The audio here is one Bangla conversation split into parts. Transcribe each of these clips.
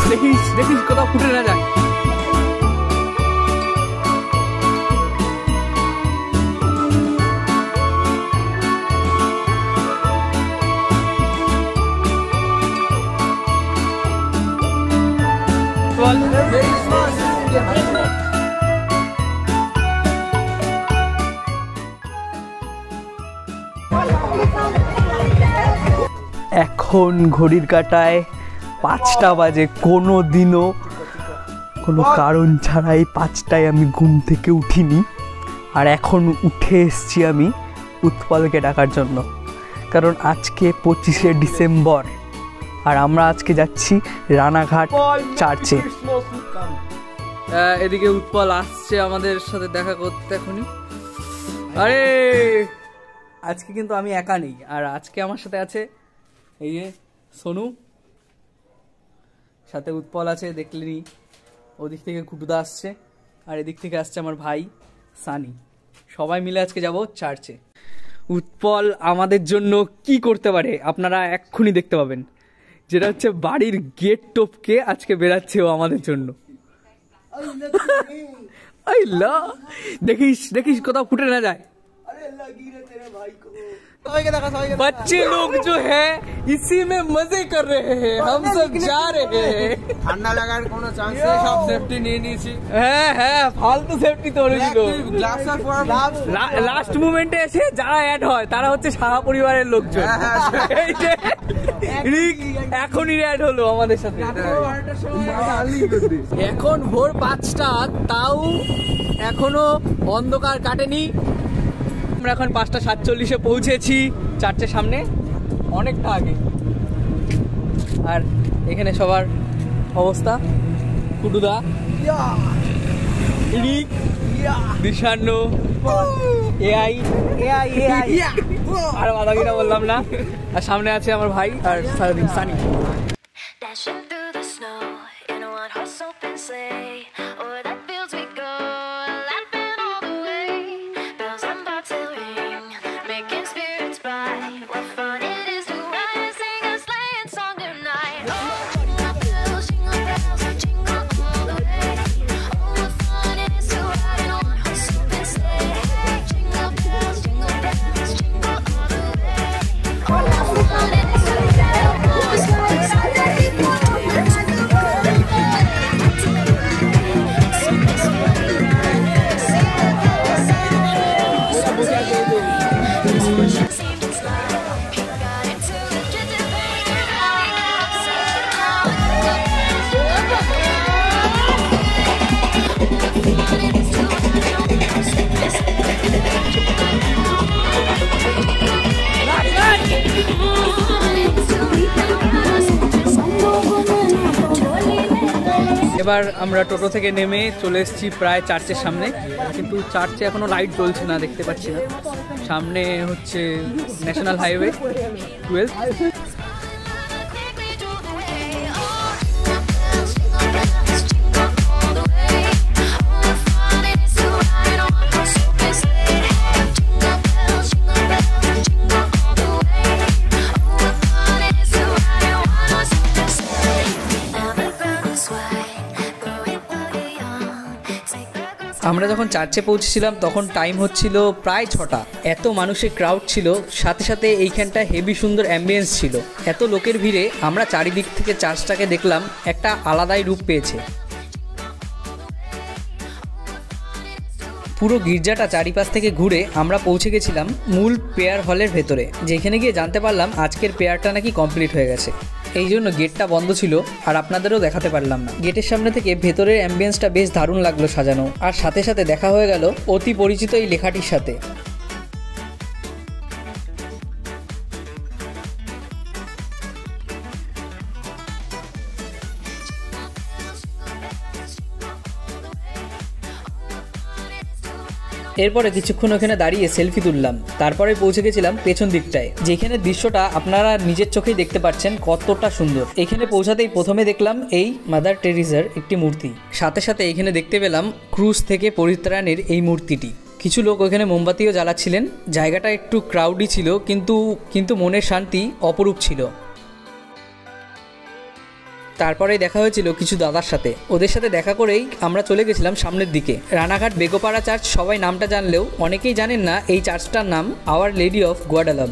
দেখিস দেখিস কোথাও ফুটে না যায়। এখন ঘড়ির কাঁটায় 5টা বাজে। কোনো দিনও কোনো কারণ ছাড়াই 5টায় আমি ঘুম থেকে উঠিনি, আর এখন উঠে এসছি আমি উৎপলকে ডাকার জন্য, কারণ আজকে 25শে ডিসেম্বর আর আমরা আজকে যাচ্ছি রানাঘাট চার্চে। এদিকে উৎপল আসছে আমাদের সাথে দেখা করতে এখনই। আরে আজকে কিন্তু আমি একা নেই, আর আজকে আমার সাথে আছে এই যে সোনু, সাথে উৎপল আছে দেখলেনি, ওদিক থেকে কুটুদা আসছে, আর এদিক থেকে আসছে আমার ভাই সানি। সবাই মিলে আজকে যাব চার্চে। উৎপল আমাদের জন্য কি করতে পারে আপনারা এক্ষুনি দেখতে পাবেন, যেটা হচ্ছে বাড়ির গেট টপকে আজকে বেরাচ্ছে ও আমাদের জন্য। দেখিস দেখিস কোথাও ফুটে না যায়। बच्चे लोग जो है इसी में मजे कर रहे हैं, हम सब जा रहे हैं। ঠান্ডা লাগার কোনো চান্স নেই, সব সেফটি নিয়ে নিয়েছি। হ্যাঁ হ্যাঁ, ফালতু সেফটি তো হয়েছিল। লাস্ট মোমেন্টে এসে যারা অ্যাড হয় তারা হচ্ছে সাহা পরিবারের লোকজন। এই যে রিক এখনই অ্যাড হলো আমাদের সাথে। এখন ভোর 5টা, তাও এখনো অন্ধকার কাটেনি। আমরা এখন 5:47-এ পৌঁছেছি চার্চের সামনে, অনেকটা আগে। আর এখানে সবার অবস্থা, কুটুদা, রিক, দিশান্ন, এআই আর বাদাগিরা বললাম না। আর সামনে আছে আমার ভাই আর সানি। এবার আমরা টোটো থেকে নেমে চলে এসেছি প্রায় চার্চের সামনে, কিন্তু চার্চে এখনো লাইট জ্বলছে না, দেখতে পাচ্ছি না। সামনে হচ্ছে ন্যাশনাল হাইওয়ে 12। আমরা যখন চার্চে পৌঁছেছিলাম তখন টাইম হচ্ছিল প্রায় 6টা। এত মানুষের ক্রাউড ছিল, সাথে সাথে এইখানটা হেভি সুন্দর অ্যাম্বিয়েন্স ছিল। এত লোকের ভিড়ে আমরা চারিদিক থেকে চার্চটাকে দেখলাম একটা আলাদাই রূপ পেয়েছে। পুরো গির্জাটা চারিপাশ থেকে ঘুরে আমরা পৌঁছে গেছিলাম মূল প্রেয়ার হলের ভেতরে, যেখানে গিয়ে জানতে পারলাম আজকের প্রেয়ারটা নাকি কমপ্লিট হয়ে গেছে। এই জন্য গেটটা বন্ধ ছিল আর আপনাদেরও দেখাতে পারলাম না। গেটের সামনে থেকে ভেতরের অ্যাম্বিয়েন্সটা বেশ দারুণ লাগলো সাজানো, আর সাথে সাথে দেখা হয়ে গেল অতি পরিচিত এই লেখাটির সাথে। এরপরে কিছুক্ষণ ওখানে দাঁড়িয়ে সেলফি তুললাম, তারপরে পৌঁছে গেছিলাম পেছন দিকটায়, যেখানে দৃশ্যটা আপনারা নিজের চোখেই দেখতে পাচ্ছেন কতটা সুন্দর। এখানে পৌঁছাতেই প্রথমে দেখলাম এই মাদার টেরিজার একটি মূর্তি, সাথে সাথে এখানে দেখতে পেলাম ক্রুজ থেকে পরিত্রাণের এই মূর্তিটি। কিছু লোক ওখানে মোমবাতিও জ্বালাচ্ছিলেন। জায়গাটা একটু ক্রাউডি ছিল, কিন্তু মনের শান্তি অপরূপ ছিল। তারপরেই দেখা হয়েছিল কিছু দাদার সাথে। ওদের সাথে দেখা করেই আমরা চলে গেছিলাম সামনের দিকে। রানাঘাট বেগোপাড়া চার্চ সবাই নামটা জানলেও অনেকেই জানেন না এই চার্চটার নাম আওয়ার লেডি অফ গুয়াডালাপ।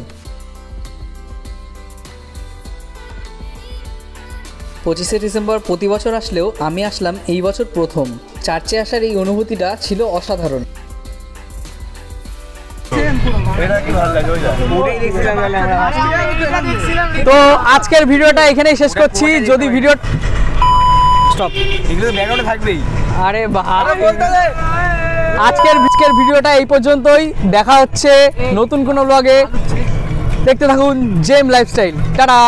25শে ডিসেম্বর প্রতি বছর আসলেও আমি আসলাম এই বছর প্রথম। চার্চে আসার এই অনুভূতিটা ছিল অসাধারণ। তো আজকের ভিডিওটা এখানেই শেষ করছি। যদি ভিডিও স্টপ এগুলো ব্যাকগ্রাউন্ডে থাকবেই। আরে আজকের ভিডিওটা এই পর্যন্তই। দেখা হচ্ছে নতুন কোনো ব্লগে। দেখতে থাকুন জেম লাইফস্টাইল। টাটা।